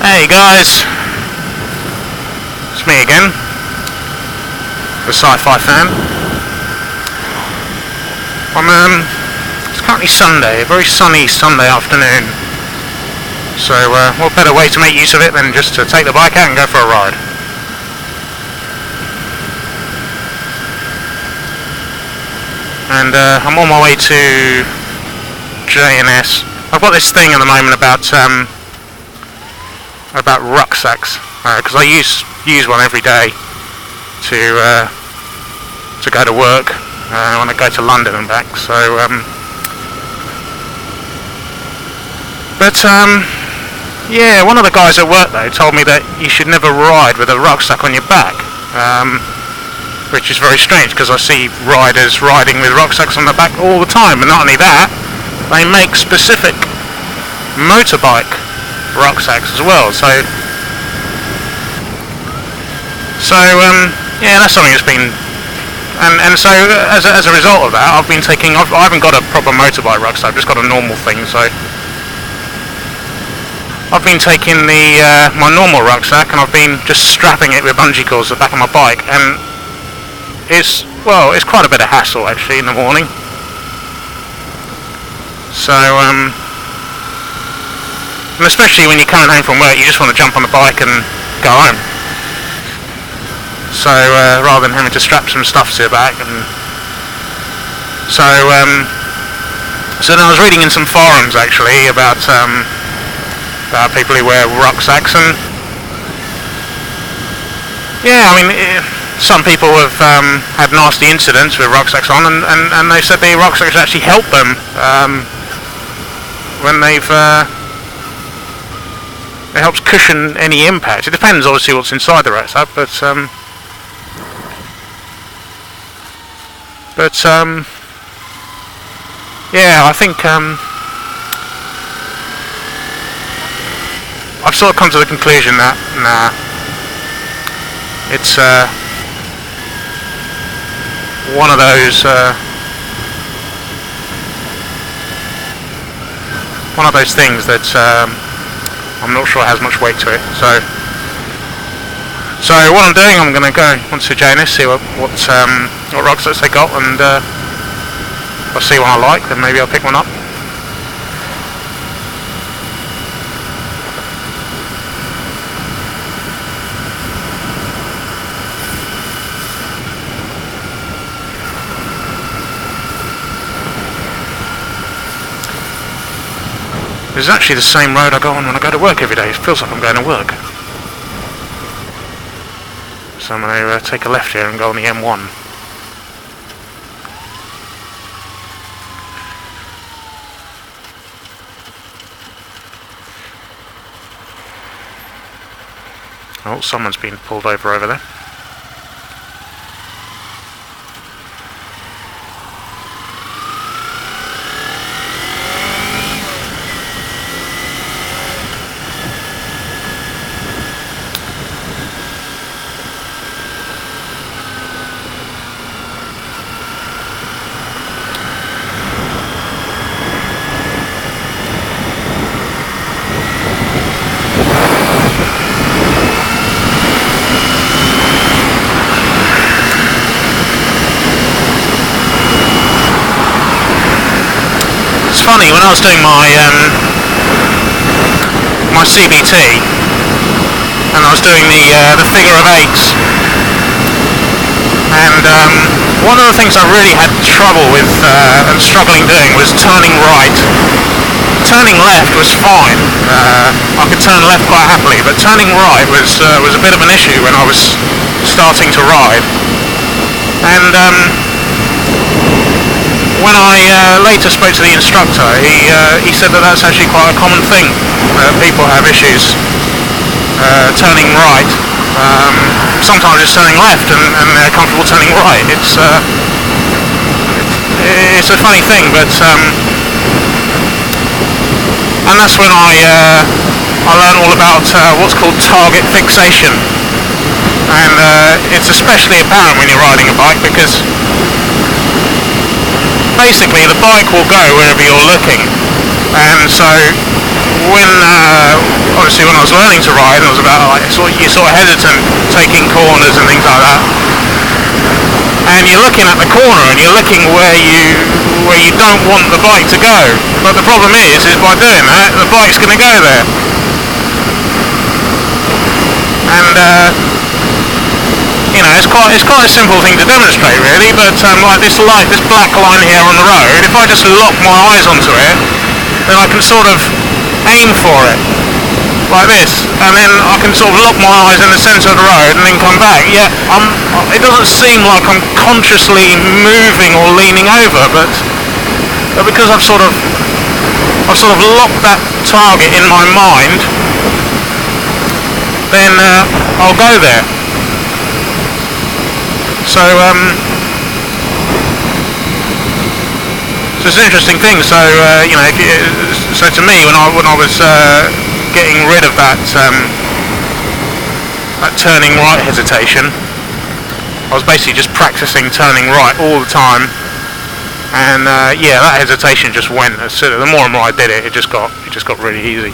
Hey guys, it's me again, the sci-fi fan. It's currently Sunday, a very sunny Sunday afternoon. So what better way to make use of it than just to take the bike out and go for a ride. And I'm on my way to J&S. I've got this thing at the moment about rucksacks, because I use one every day to go to work when I go to London and back. So, yeah, one of the guys at work though told me that you should never ride with a rucksack on your back, which is very strange because I see riders riding with rucksacks on their back all the time. And not only that, they make specific motorbike rucksacks as well. So yeah, that's something that's been, and so as a result of that, I haven't got a proper motorbike rucksack. I've just got a normal thing. So I've been taking my normal rucksack and I've been just strapping it with bungee cords to the back of my bike, and it's quite a bit of hassle actually in the morning. So and especially when you're coming home from work, you just want to jump on the bike and go home. So rather than having to strap some stuff to your back, and so then I was reading in some forums actually about people who wear rucksacks, and yeah, I mean, some people have had nasty incidents with rucksacks on, and they said the rucksacks actually help them when it helps cushion any impact. It depends obviously what's inside the rucksack, but yeah, I think I've sort of come to the conclusion that it's one of those things that I'm not sure has much weight to it. So what I'm doing, I'm going to go onto J&S, see what rucksacks they got, and if I see one I like, then maybe I'll pick one up. This is actually the same road I go on when I go to work every day. It feels like I'm going to work. So I'm going to take a left here and go on the M1. Oh, someone's been pulled over there. Funny, when I was doing my CBT and I was doing the figure of eights, and one of the things I really had trouble with and struggling doing was turning right. Turning left was fine. I could turn left quite happily, but turning right was a bit of an issue when I was starting to ride. And when I later spoke to the instructor, he said that that's actually quite a common thing. People have issues turning right. Sometimes it's turning left, and they're comfortable turning right. It's a funny thing, but and that's when I learned all about what's called Target Fixation, and it's especially apparent when you're riding a bike, because basically the bike will go wherever you're looking. And so when obviously when I was learning to ride, it was about like you're sort of hesitant taking corners and things like that, and you're looking at the corner and you're looking where you don't want the bike to go. But the problem is by doing that, the bike's going to go there. And you know, it's quite a simple thing to demonstrate, really. But like this black line here on the road, if I just lock my eyes onto it, then I can sort of aim for it like this, and then I can sort of lock my eyes in the centre of the road and then come back. Yeah, it doesn't seem like I'm consciously moving or leaning over, but because I've sort of locked that target in my mind, then I'll go there. So it's an interesting thing. So you know, so to me, when I was getting rid of that turning right hesitation, I was basically just practicing turning right all the time, and yeah, that hesitation just went. So the more and more I did it, it just got really easy.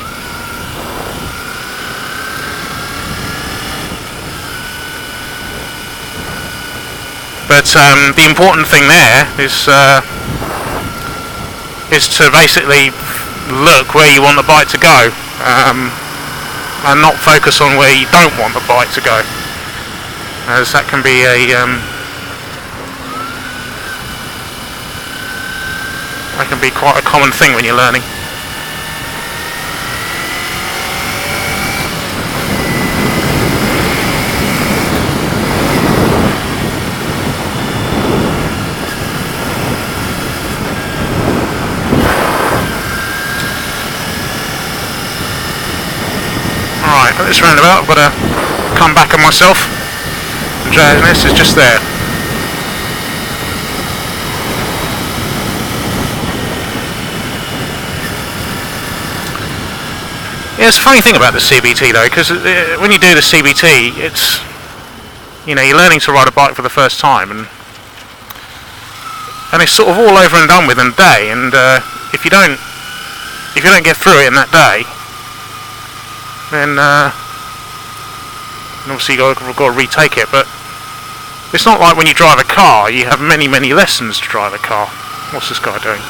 But the important thing there is to basically look where you want the bike to go, and not focus on where you don't want the bike to go, as that can be quite a common thing when you're learning. At this roundabout, I've got to come back on myself. The JNS is just there. Yeah, it's a funny thing about the CBT though, because when you do the CBT, it's, you know, you're learning to ride a bike for the first time, and it's sort of all over and done with in a day. And if you don't get through it in that day, then obviously you've got to retake it. But it's not like when you drive a car, you have many lessons to drive a car. What's this guy doing?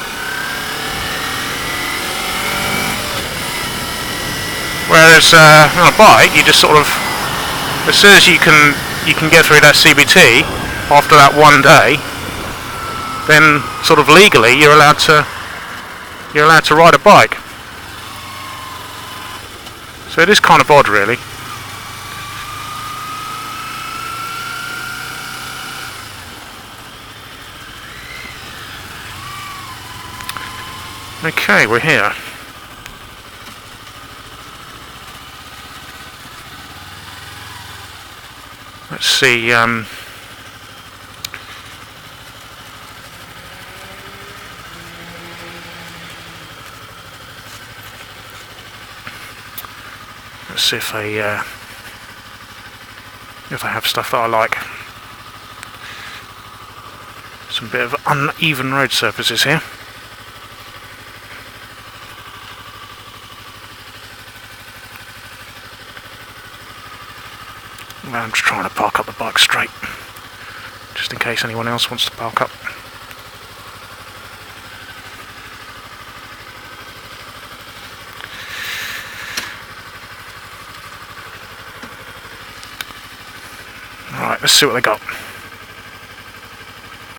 Whereas on a bike, you just sort of, as soon as you can get through that CBT after that one day, then sort of legally you're allowed to ride a bike. So it is kind of odd, really. Okay, we're here. Let's see. Let's see if I have stuff that I like. Some bit of uneven road surfaces here. I'm just trying to park up the bike straight, just in case anyone else wants to park up. Right, let's see what they got.